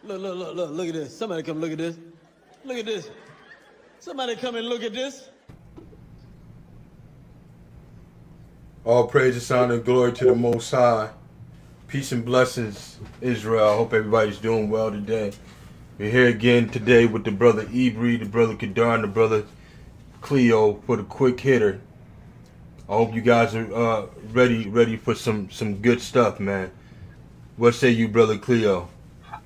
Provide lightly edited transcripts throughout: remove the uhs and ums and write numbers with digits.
Look at this. Somebody come look at this. Look at this. Somebody come and look at this. All praise, honor, and glory to the Most High. Peace and blessings, Israel. I hope everybody's doing well today. We're here again today with the brother Ibri, the brother Kadar, and the brother Cleo for the quick hitter. I hope you guys are ready for some good stuff, man. What say you, brother Cleo?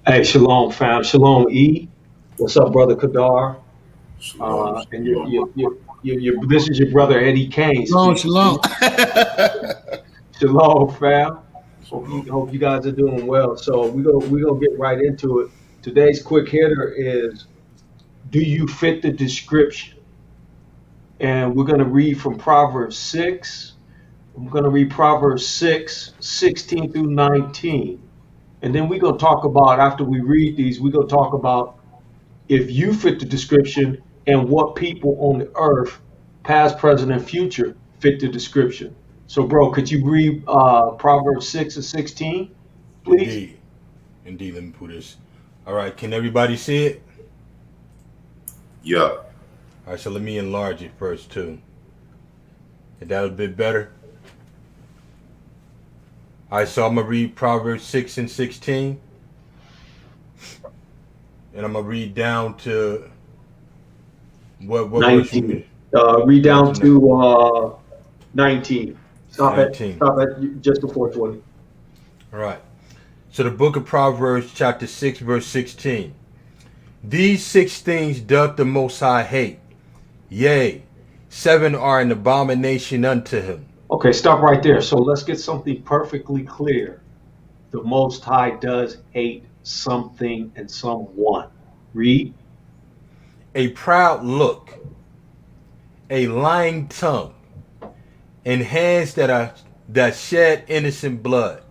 Hey, shalom, fam. Shalom, E. What's up, brother Kadar? And this is your brother Eddie Kane. Shalom. Shalom, fam. Hope you guys are doing well. So we gonna get right into it. Today's quick hitter is, do you fit the description? And we're gonna read from Proverbs 6. I'm gonna read Proverbs 6, 16 through 19. And then we're going to talk about, after we read these, we're going to talk about if you fit the description and what people on the earth, past, present, and future, fit the description. So, bro, could you read Proverbs 6 and 16, please? Indeed. Let me put this. All right. Can everybody see it? Yeah. All right. So let me enlarge it first, too. Is that a bit better? All right, so I'm going to read Proverbs 6 and 16. And I'm going to read down to what 19. Read down to 19. Stop 19. at just before 20. All right. So the book of Proverbs, chapter 6, verse 16. These 6 things doth the Most High hate. Yea, 7 are an abomination unto him. Okay, stop right there. So let's get something perfectly clear. The Most High does hate something and someone. Read. A proud look, a lying tongue, and hands that shed innocent blood,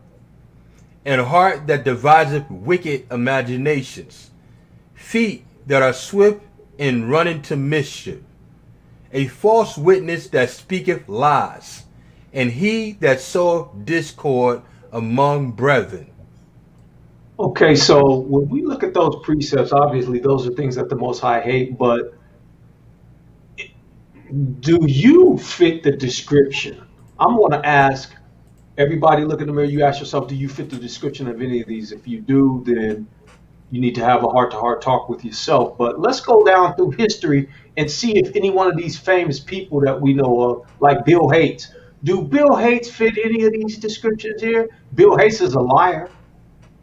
and a heart that deviseth wicked imaginations, feet that are swift in running to mischief, a false witness that speaketh lies, and he that soweth discord among brethren. Okay, so when we look at those precepts, obviously those are things that the Most High hate, but do you fit the description? I'm going to ask everybody, look in the mirror, you ask yourself, do you fit the description of any of these? If you do, then you need to have a heart-to-heart talk with yourself. But let's go down through history and see if any one of these famous people that we know of, like Bill Gates, do Bill Gates fit any of these descriptions here? Bill Gates is a liar.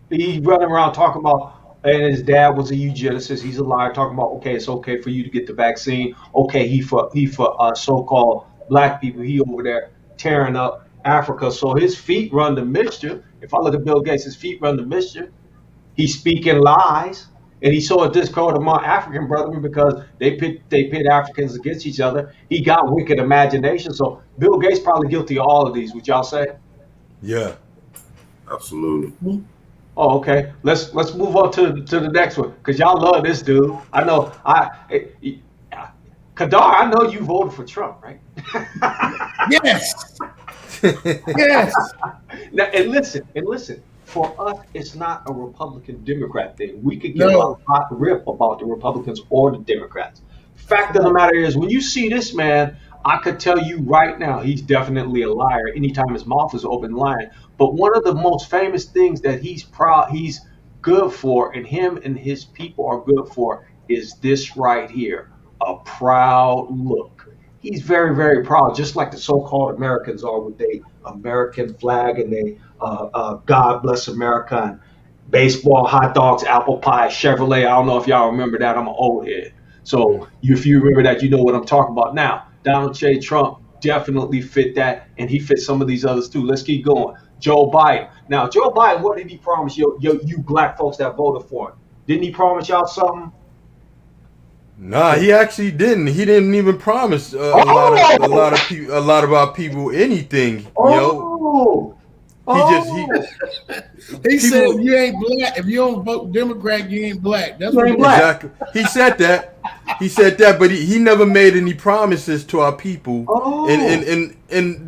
He's running around talking about, and his dad was a eugenicist. He's a liar, talking about, okay, it's okay for you to get the vaccine. Okay, he for so-called black people. He over there tearing up Africa. So his feet run the mischief. If I look at Bill Gates, his feet run the mischief. He's speaking lies, and he saw a discord among African brethren because they pit Africans against each other. He got wicked imagination. So Bill Gates probably guilty of all of these. Would y'all say? Yeah, Absolutely. Oh, okay. Let's move on to the next one because y'all love this dude. I know. Kadar, I know you voted for Trump, right? Yes. Yes. Now, and listen. For us, it's not a Republican Democrat thing. We could give a hot rip about the Republicans or the Democrats. Fact of the matter is, when you see this man, I could tell you right now, he's definitely a liar. Anytime his mouth is open, lying. But one of the most famous things that he's good for, and him and his people are good for, is this right here: a proud look. He's very, very proud, just like the so-called Americans are with their American flag and they God bless America and baseball, hot dogs, apple pie, Chevrolet. I don't know if y'all remember that. I'm an old head. So if you remember that, you know what I'm talking about. Now, Donald J. Trump definitely fit that, and he fit some of these others too. Let's keep going. Joe Biden. Now, Joe Biden, what did he promise you black folks that voted for him? Didn't he promise y'all something? Nah, he actually didn't. He didn't even promise a lot of our people anything. He said if you ain't black, if you don't vote Democrat, you ain't black. That's what exactly. He said that. He said that, but he never made any promises to our people. And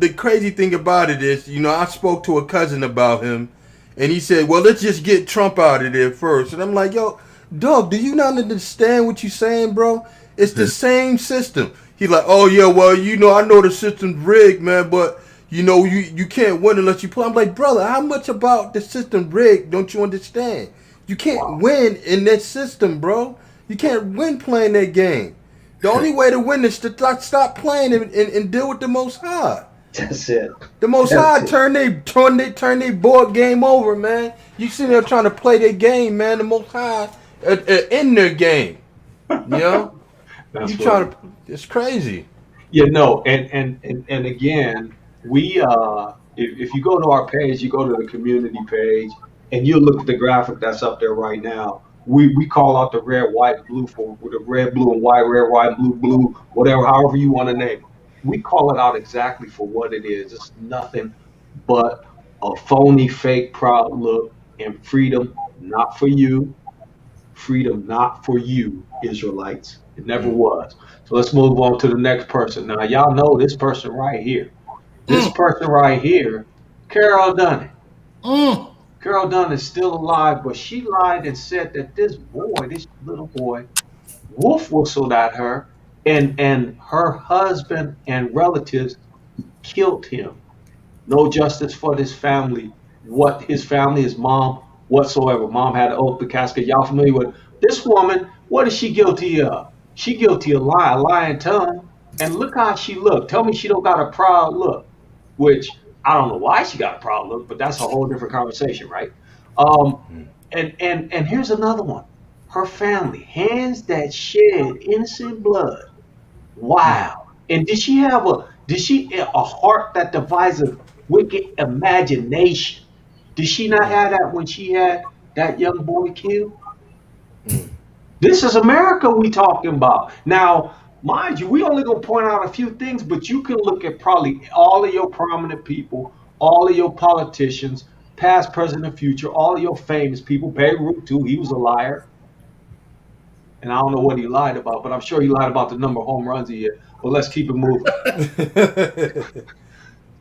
the crazy thing about it is, I spoke to a cousin about him, And he said, well, let's just get Trump out of there first. And I'm like, yo, dog, do you not understand what you're saying, bro? It's the same system. He like, oh, yeah, well, I know the system's rigged, man, but, you can't win unless you play. I'm like, brother, how much about the system rigged don't you understand? You can't win in that system, bro. You can't win playing that game. The only way to win is to stop playing and deal with the Most High. That's it. The Most High turn they board game over, man. You see them trying to play their game, man. The Most High in their game. That's You trying to? It's crazy. And again, we if you go to our page, you go to the community page, and you look at the graphic that's up there right now. We call out the red, white, blue for the red, blue, and white, red, white, blue, blue, whatever, however you want to name it. We call it out exactly for what it is. It's nothing but a phony, fake, proud look, and freedom not for you. Freedom not for you, Israelites. It never was. So let's move on to the next person. Now, y'all know this person right here. This person right here, Carol Dunn. Carol Dunn is still alive, but she lied and said that this little boy, wolf whistled at her, and her husband and relatives killed him. No justice for this family. What his family, his mom, whatsoever. Mom had an oath, the casket. Y'all familiar with this woman? What is she guilty of? She guilty of lying, lying tongue. And look how she looked. Tell me she don't got a proud look, which I don't know why she got a proud look, but that's a whole different conversation, right? And here's another one. Her family, hands that shed innocent blood. Wow. And did she have a heart that devises wicked imagination? Did she not have that when she had that young boy killed? This is America we talking about. Now, mind you, we only gonna point out a few things, but you can look at probably all of your prominent people, all of your politicians, past, present, and future, all of your famous people. Babe Ruth too, he was a liar. And I don't know what he lied about, but I'm sure he lied about the number of home runs he hit. But let's keep it moving.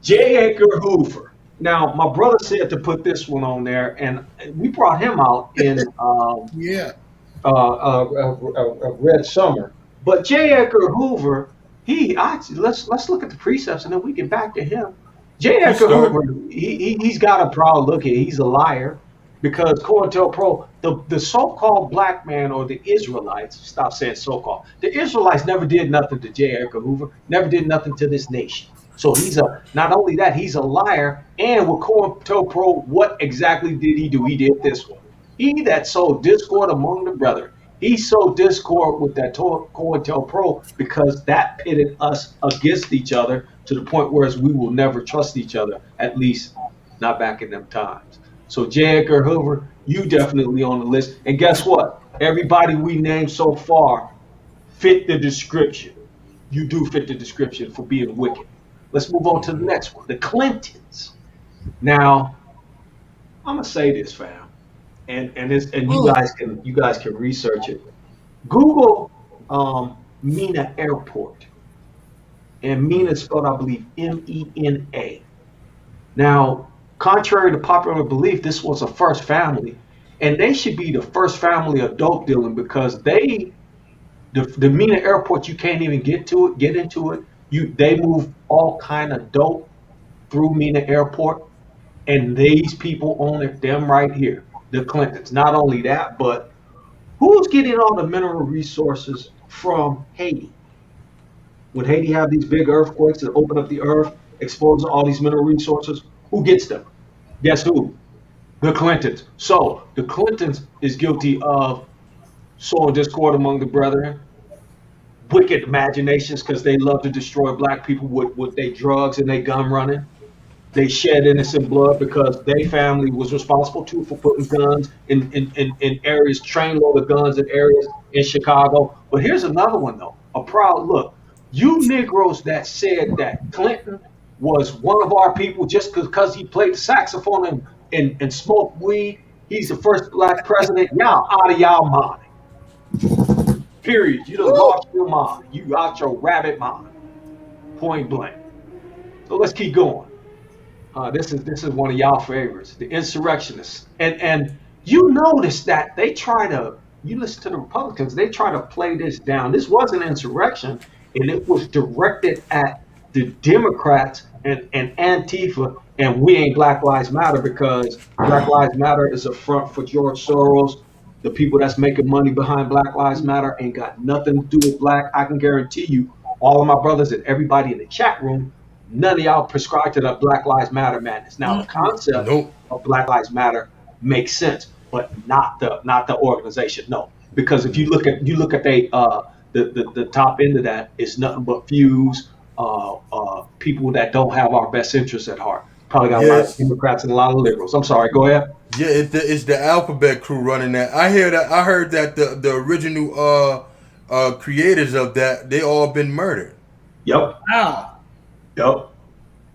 J. Edgar Hoover. Now, my brother said to put this one on there, and we brought him out in Red Summer. But J. Edgar Hoover, let's look at the precepts, and then we get back to him. J. Edgar Hoover, he's got a proud look here. He's a liar. Because COINTELPRO, the so-called black man or the Israelites, stop saying so-called, the Israelites never did nothing to J. Edgar Hoover, never did nothing to this nation. So not only that, he's a liar. And with COINTELPRO, what exactly did he do? He did this one. He that sowed discord among the brethren. He sowed discord with that COINTELPRO because that pitted us against each other to the point where we will never trust each other, at least not back in them times. So J. Edgar Hoover, you definitely on the list. And guess what? Everybody we named so far fit the description. You do fit the description for being wicked. Let's move on to the next one. The Clintons. Now, I'm gonna say this, fam, and you guys can research it. Google Mena Airport, and Mena is spelled, I believe, MENA. Now, contrary to popular belief, this was a first family, and they should be the first family of dope dealing because the Mena Airport, you can't even get into it. They move all kind of dope through Mena Airport, and these people own it. Them right here, the Clintons. Not only that, but who's getting all the mineral resources from Haiti? Would Haiti have these big earthquakes that open up the earth, expose all these mineral resources? Who gets them? Guess who? The Clintons. So the Clintons is guilty of sowing discord among the brethren, wicked imaginations because they love to destroy black people with their drugs and their gun running. They shed innocent blood because their family was responsible too for putting guns in areas, trainload of guns in areas in Chicago. But here's another one though, a proud look. You Negroes that said that Clinton was one of our people just because he played the saxophone and smoked weed, he's the first black president. Y'all out of y'all mind. Period. You done lost your mind. You out your rabbit mind. Point blank. So let's keep going. This is one of y'all favorites, the insurrectionists, and you notice that they try to. You listen to the Republicans; they try to play this down. This was an insurrection, and it was directed at the Democrats and Antifa, and we ain't Black Lives Matter because Black Lives Matter is a front for George Soros. The people that's making money behind Black Lives Matter ain't got nothing to do with black. I can guarantee you, all of my brothers and everybody in the chat room, none of y'all prescribe to the Black Lives Matter madness. Now, the concept Nope. of Black Lives Matter makes sense, but not the organization. No, because if you look at the top end of that, it's nothing but fuse people that don't have our best interests at heart. Probably got a lot of Yes. Democrats and a lot of liberals. I'm sorry. Go ahead. Yeah, it's the alphabet crew running that. I heard that the original creators of that, they all been murdered. Yep. Wow. Yep.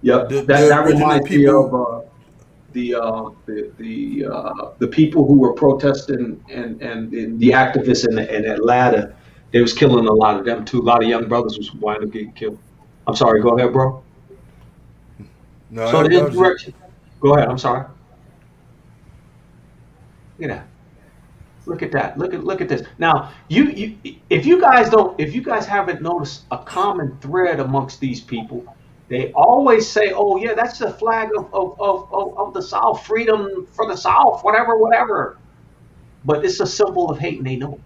Yep. The That original reminds me people. of the people who were protesting and the activists in Atlanta. They was killing a lot of them too. A lot of young brothers was winding up getting killed. I'm sorry. Go ahead, bro. No, So the that was it. insurrection. Go ahead. I'm sorry. Look at that. Look at that. Look at this. Now, if you guys haven't noticed a common thread amongst these people, they always say, "Oh yeah, that's the flag of the South, freedom for the South, whatever, whatever." But it's a symbol of hate, and they know.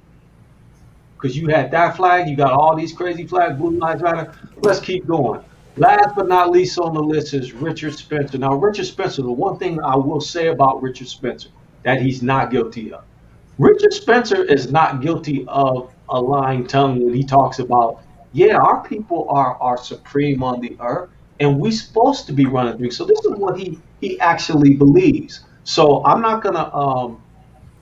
Because you had that flag, you got all these crazy flags, Blue Lives Matter. Let's keep going. Last but not least on the list is Richard Spencer. Now, Richard Spencer, the one thing I will say about Richard Spencer that he's not guilty of. Richard Spencer is not guilty of a lying tongue when he talks about, yeah, our people are supreme on the earth, and we supposed to be running things. So this is what he actually believes. So I'm not gonna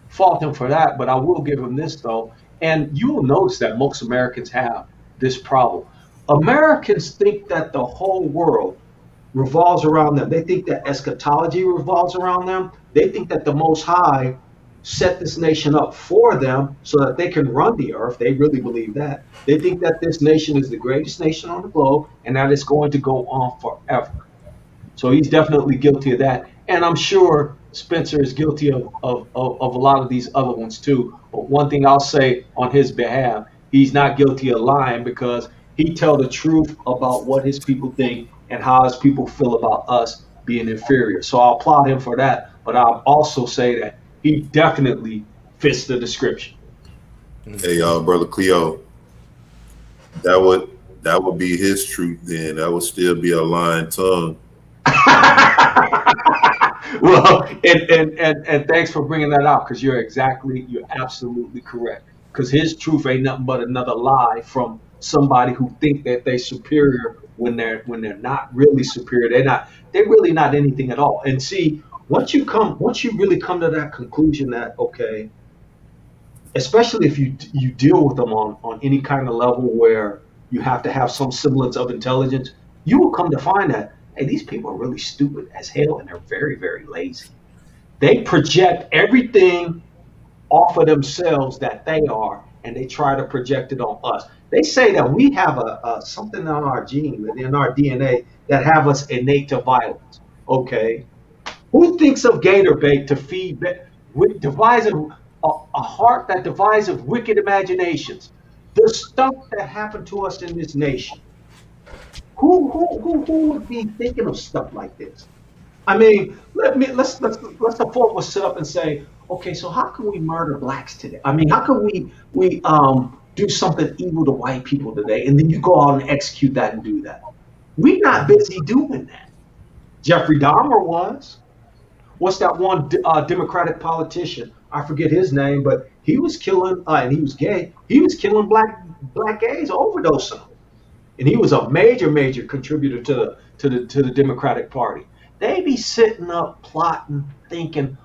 fault him for that, but I will give him this though. And you will notice that most Americans have this problem. Americans think that the whole world revolves around them. They think that eschatology revolves around them. They think that the Most High set this nation up for them so that they can run the earth. They really believe that. They think that this nation is the greatest nation on the globe and that it's going to go on forever. So he's definitely guilty of that. And I'm sure Spencer is guilty of a lot of these other ones too. But one thing I'll say on his behalf, he's not guilty of lying because he tell the truth about what his people think and how his people feel about us being inferior. So I'll applaud him for that. But I'll also say that he definitely fits the description. Hey, brother Cleo, that would be his truth. Then that would still be a lying tongue. Well, and thanks for bringing that out because you're absolutely correct. Because his truth ain't nothing but another lie from somebody who think that they're superior when they're not really superior. They're really not anything at all. And see, once you really come to that conclusion that okay, especially if you deal with them on any kind of level where you have to have some semblance of intelligence, you will come to find that hey, these people are really stupid as hell and they're very, very lazy. They project everything off of themselves that they are, and they try to project it on us. They say that we have a something on our gene, in our DNA, that have us innate to violence. Okay, who thinks of gator bait to feed with devising a heart that devises wicked imaginations? The stuff that happened to us in this nation. Who would be thinking of stuff like this? I mean, let's the four of us sit up and say, okay, so how can we murder blacks today? I mean, how can we do something evil to white people today, and then you go out and execute that and do that? We're not busy doing that. Jeffrey Dahmer was. What's that one Democratic politician? I forget his name, but he was killing, and he was gay. He was killing black gays, overdosing them. And he was a major contributor to the Democratic Party. They be sitting up plotting, thinking,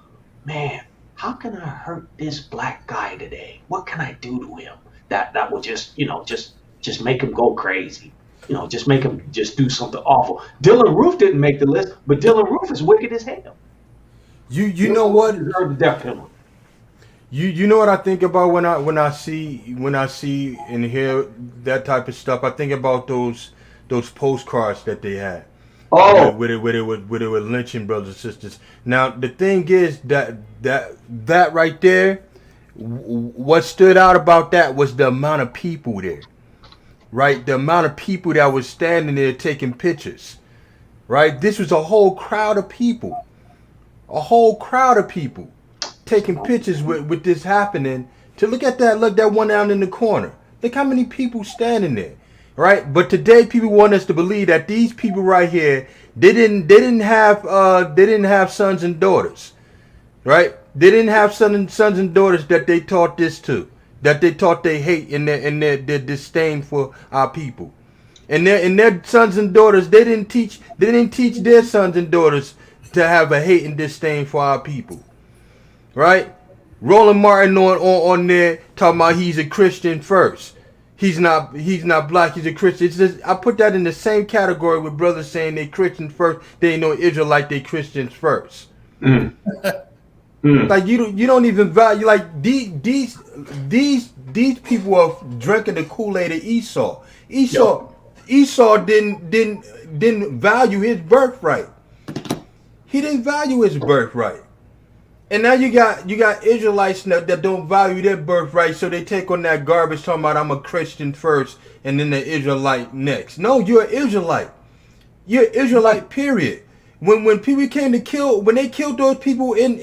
man, how can I hurt this black guy today? What can I do to him that will just make him go crazy? Just make him just do something awful. Dylan Roof didn't make the list, but Dylan Roof is wicked as hell. You know what? He deserved the death penalty. You know what I think about when I see and hear that type of stuff. I think about those postcards that they had, Oh, Where they were lynching brothers and sisters. Now the thing is that right there, what stood out about that was the amount of people there, right? The amount of people that was standing there taking pictures, right? This was a whole crowd of people, taking pictures with this happening. To look at that, look that one down in the corner. Look how many people standing there, right? But today people want us to believe that these people right here, they didn't have sons and daughters, right? They didn't have sons and daughters that they taught this to, that they taught they hate and their disdain for our people. And their sons and daughters, they didn't teach their sons and daughters to have a hate and disdain for our people. Right? Roland Martin on there talking about he's a Christian first. He's not black, he's a Christian. It's just, I put that in the same category with brothers saying they Christian first, they ain't no Israelite, they Christians first. Like you don't even value, like these people are drinking the Kool-Aid of Esau. Esau didn't value his birthright. He didn't value his birthright. And now you got Israelites that don't value their birthright, so they take on that garbage talking about I'm a Christian first and then the Israelite next. No, you're an Israelite. You're an Israelite, period. When people came to kill, when they killed those people in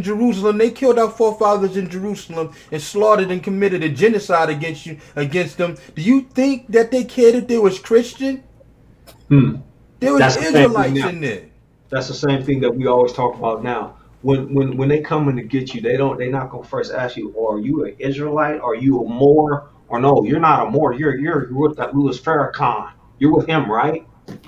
Jerusalem, they killed our forefathers in Jerusalem and slaughtered and committed a genocide against them. Do you think that they cared if they was Christian? There was Israelites in there. That's the same thing that we always talk about now. When they come in to get you, they're not gonna first ask you, "Are you an Israelite? Are you a Moor?" Or no, you're not a Moor. You're with that Louis Farrakhan. You're with him, right?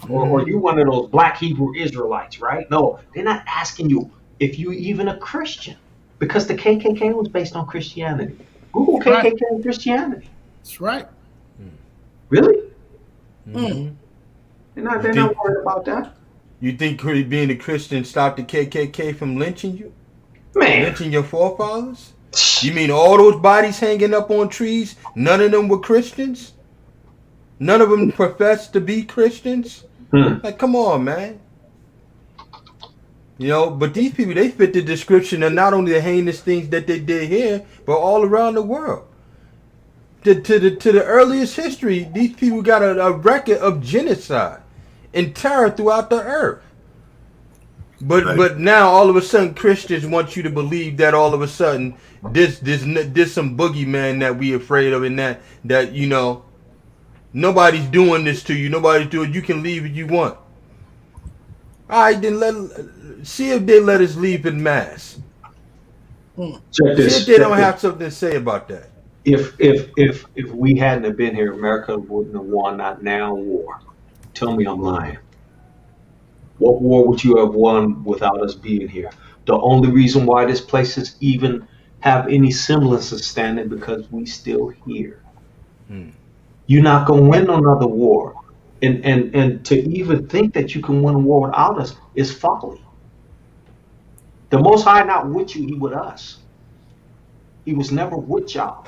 Or you one of those black Hebrew Israelites, right? No, they're not asking you if you even a Christian, because the KKK was based on Christianity. Google KKK and Christianity. That's right. Really? They're not worried about that. You think being a Christian stopped the KKK from lynching you? Man. Lynching your forefathers? You mean all those bodies hanging up on trees, none of them were Christians? None of them professed to be Christians? Like, come on, man. You know, but these people, they fit the description of not only the heinous things that they did here, but all around the world. To the earliest history, these people got a record of genocide and terror throughout the earth. But now all of a sudden Christians want you to believe that all of a sudden this some boogeyman that we afraid of, and that you know nobody's doing this to you, nobody's doing, you can leave if you want. All right, then see if they let us leave in mass. Check this. See if they don't have something to say about that. If we hadn't have been here, America wouldn't have won that now war. Tell me I'm lying. What war would you have won without us being here? The only reason why this place is even have any semblance of standing because we still here. You're not gonna win another war. And to even think that you can win a war without us is folly. The Most High not with you, he with us. He was never with y'all.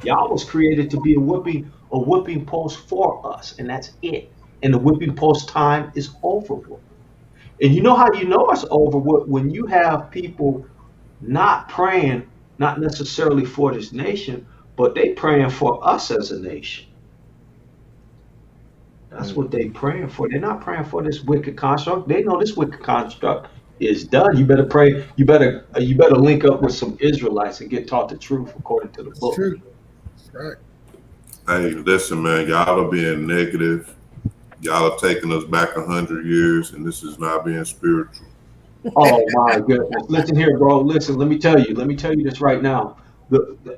Y'all was created to be a whipping post for us, and that's it. And the whipping post time is over with. And you know how you know it's over with? When you have people not praying, not necessarily for this nation, but they praying for us as a nation. That's what they praying for. They're not praying for this wicked construct. They know this wicked construct is done. You better pray. You better link up with some Israelites and get taught the truth according to the book. True. That's right. Hey, listen, man, y'all are being negative. Y'all are taking us back 100 years, and this is not being spiritual. Oh my goodness! Listen here, bro. Listen, let me tell you this right now.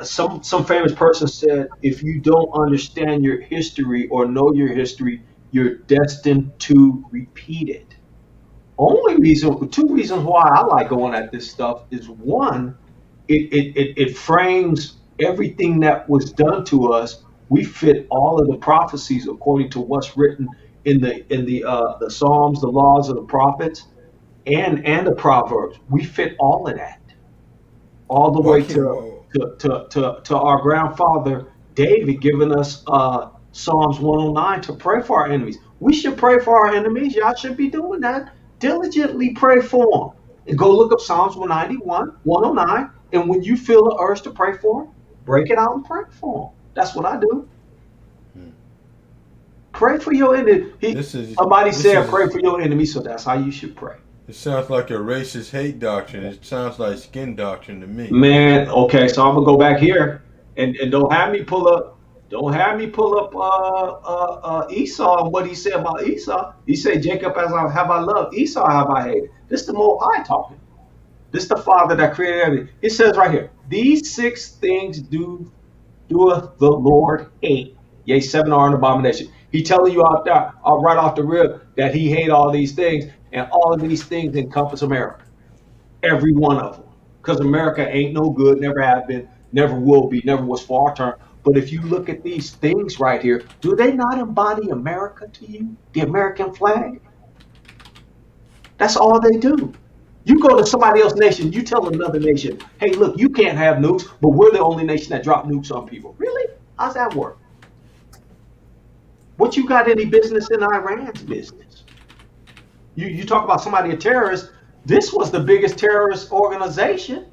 Some famous person said, if you don't understand your history or know your history, you're destined to repeat it. Two reasons why I like going at this stuff is, one, it frames everything that was done to us. We fit all of the prophecies according to what's written in the Psalms, the laws of the prophets, and the Proverbs. We fit all of that, all the way to our grandfather David giving us Psalms 109 to pray for our enemies. We should pray for our enemies. Y'all should be doing that. Diligently pray for them. And go look up Psalms 191, 109. And when you feel the urge to pray for them, break it out and pray for them. That's what I do. Pray for your enemy. Somebody said pray for your enemy, so that's how you should pray. It sounds like a racist hate doctrine. It sounds like skin doctrine to me. Man, okay, so I'm gonna go back here and don't have me pull up Esau and what he said about Esau. He said, Jacob have I loved, Esau have I hated. This is the Most High talking. This is the Father that created everything. It says right here, these 6 things doeth the Lord hate. Yea, 7 are an abomination. He telling you out there, right off the rib, that he hate all these things, and all of these things encompass America. Every one of them. Because America ain't no good, never have been, never will be, never was for our turn. But if you look at these things right here, do they not embody America to you? The American flag? That's all they do. You go to somebody else's nation, you tell another nation, hey, look, you can't have nukes, but we're the only nation that drop nukes on people. Really? How's that work? What you got any business in Iran's business? You talk about somebody a terrorist. This was the biggest terrorist organization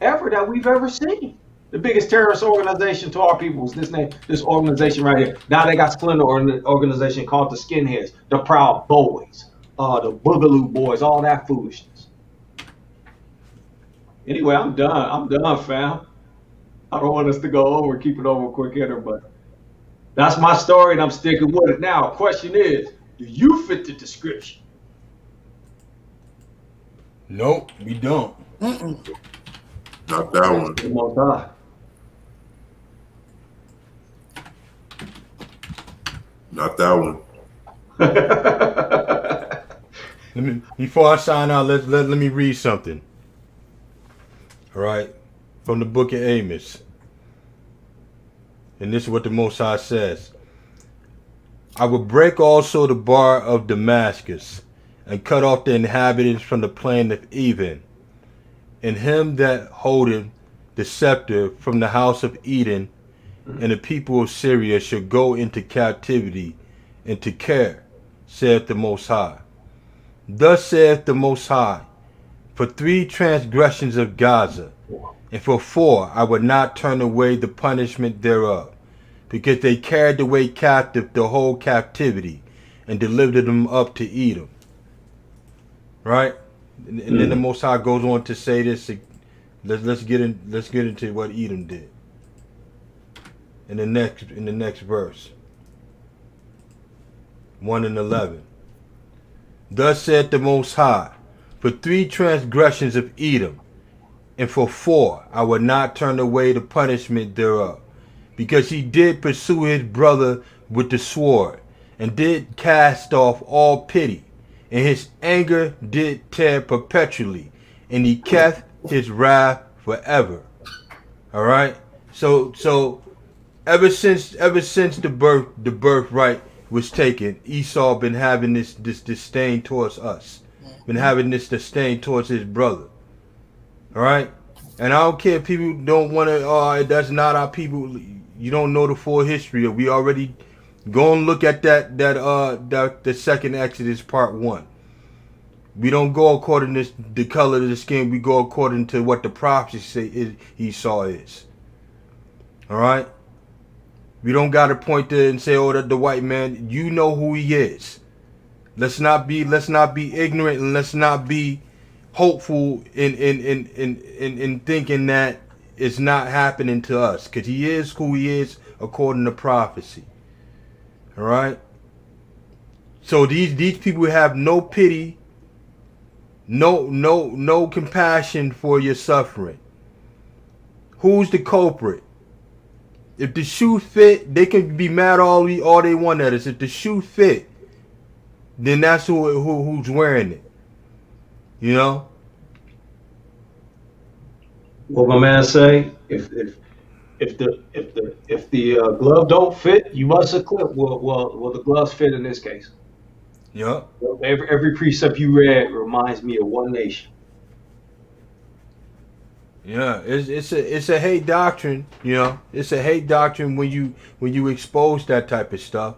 ever that we've ever seen. The biggest terrorist organization to our people was this organization right here. Now they got splinter organization called the Skinheads, the Proud Boys, the Boogaloo Boys, all that foolishness. Anyway, I'm done, fam. I don't want us to go over, keep it over quick hitter, but that's my story and I'm sticking with it. Now, question is, do you fit the description? Nope, we don't. Not that one. Not that one. Before I sign out, let me read something. All right, from the book of Amos. And this is what the Most High says. I will break also the bar of Damascus, and cut off the inhabitants from the plain of Even. And him that holdeth the scepter from the house of Eden, and the people of Syria shall go into captivity into Kir, saith the Most High. Thus saith the Most High, for 3 transgressions of Gaza, and for 4 I would not turn away the punishment thereof, because they carried away captive the whole captivity, and delivered them up to Edom. Right? And then the Most High goes on to say this. Let's get into what Edom did. In the next verse. 1 and 11. Thus said the Most High, for 3 transgressions of Edom, and for 4 I will not turn away the punishment thereof, because he did pursue his brother with the sword, and did cast off all pity, and his anger did tear perpetually, and he kept his wrath forever. All right. So ever since the birthright was taken, Esau been having this disdain towards us, been having this disdain towards his brother. All right. And I don't care if people don't want to. Oh, that's not our people. You don't know the full history. We already go and look at the second Exodus part 1. We don't go according to the color of the skin. We go according to what the prophecy say Esau is. All right. We don't got to point to and say, oh, the white man. You know who he is. Let's not be ignorant, and let's not be hopeful in thinking that it's not happening to us, because he is who he is according to prophecy. All right. So these people have no pity, no compassion for your suffering. Who's the culprit? If the shoe fit, they can be mad all they want at us. If the shoe fit, then that's who's wearing it. You know. What my man say? If the glove don't fit, you must equip. Well, the gloves fit in this case. Yeah. Every precept you read reminds me of one nation. Yeah, it's a hate doctrine, you know. It's a hate doctrine when you expose that type of stuff.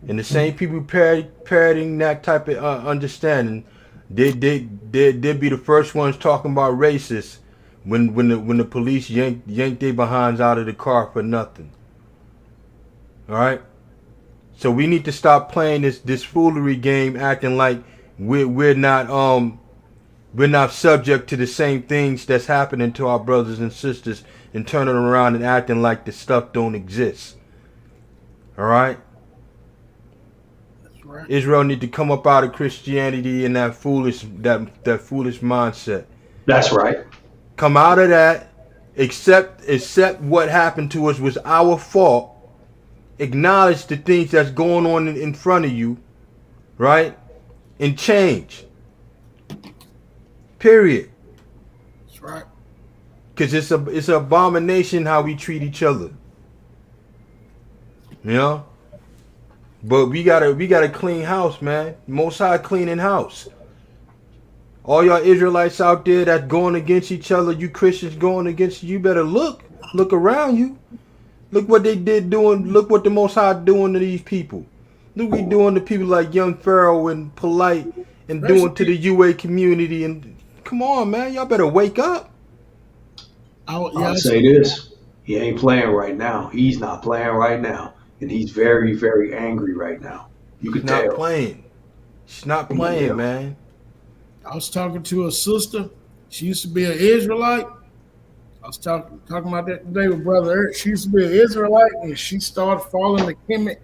And the same people parroting that type of understanding, they'd be the first ones talking about racists when the police yank their behinds out of the car for nothing. All right. So we need to stop playing this foolery game, acting like we're not subject to the same things that's happening to our brothers and sisters, and turning around and acting like the stuff don't exist. All right. Right. Israel need to come up out of Christianity and that foolish mindset. That's right. Come out of that. Accept what happened to us was our fault. Acknowledge the things that's going on in front of you, right? And change. Period. That's right. Because it's an abomination how we treat each other. You know? But we gotta clean house, man. Most High cleaning house. All y'all Israelites out there that's going against each other, you Christians going against you better look around you. Look what they did doing. Look what the Most High doing to these people. Look what we doing to people like Young Pharaoh and Polite and doing to the UA community. And come on, man, y'all better wake up. I'll say this: he ain't playing right now. He's not playing right now, and he's very, very angry right now. You can tell. Not playing. She's not playing, man. I was talking to a sister. She used to be an Israelite. I was talking about that today with Brother Eric. She used to be an Israelite, and she started following the Kemet,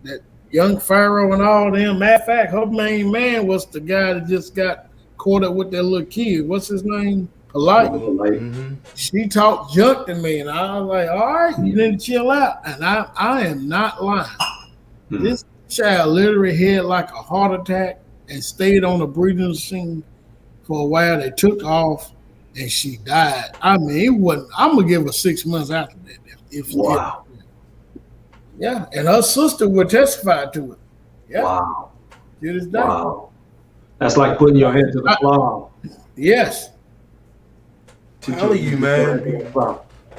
that Young Pharaoh and all them. Matter of fact, her main man was the guy that just got caught up with that little kid. What's his name? Polite. Mm-hmm. She talked junk to me, and I was like, all right, you need to chill out. And I am not lying. Mm-hmm. This child literally had like a heart attack and stayed on a breathing machine for a while. They took off, and she died. I mean, it wasn't. I'm gonna give her 6 months after that. Wow. Yeah, and her sister would testify to it. Yeah. Wow. To this day. Wow. That's like putting your head to the plow. Yes. Telling you, man.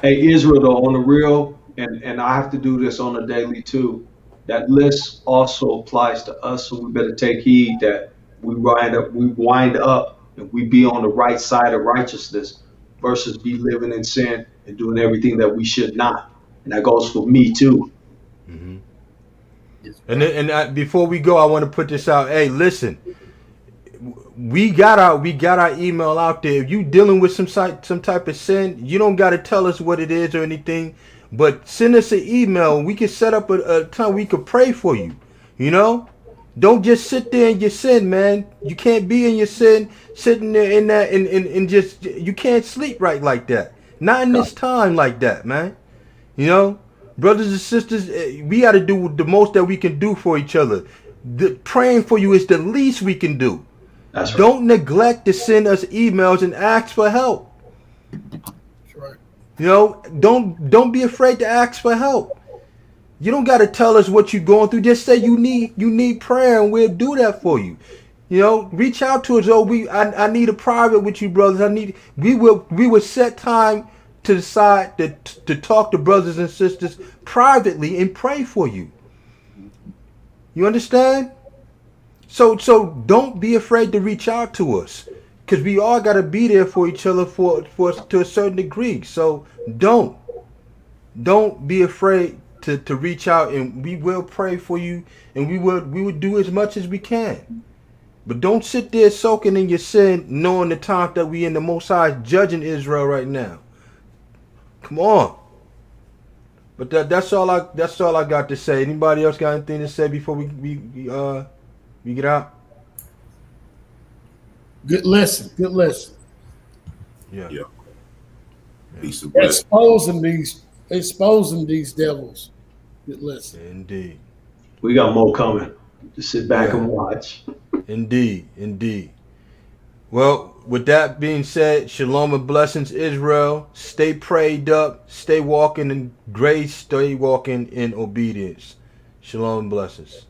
Hey, Israel, though, on the real, and I have to do this on a daily too. That list also applies to us, so we better take heed that we wind up, and we be on the right side of righteousness versus be living in sin and doing everything that we should not. And that goes for me too. Mm-hmm. And before we go, I want to put this out. Hey, listen, we got our email out there. If you dealing with some type of sin, you don't got to tell us what it is or anything, but send us an email. We can set up a time we could pray for you. You know, don't just sit there in your sin, man. You can't be in your sin, sitting there in that and just, you can't sleep right like that. Not in this time like that, man. You know, brothers and sisters, we got to do the most that we can do for each other. Praying for you is the least we can do. That's right. Don't neglect to send us emails and ask for help. That's right. You know, don't be afraid to ask for help. You don't got to tell us what you're going through. Just say you need prayer, and we'll do that for you. You know, reach out to us. I need a private with you, brothers. We will set time to decide to talk to brothers and sisters privately and pray for you. You understand? So don't be afraid to reach out to us, because we all got to be there for each other for to a certain degree. So don't be afraid to reach out, and we will pray for you, and we would do as much as we can. But don't sit there soaking in your sin, knowing the time that we in the Most High judging Israel right now. Come on. But that's all I got to say. Anybody else got anything to say before we get out? Good lesson. Yeah. Peace and blessings. Exposing these devils. Good lesson. Indeed. We got more coming. Just sit back and watch. Indeed. Well, with that being said, shalom and blessings, Israel. Stay prayed up. Stay walking in grace. Stay walking in obedience. Shalom and blessings.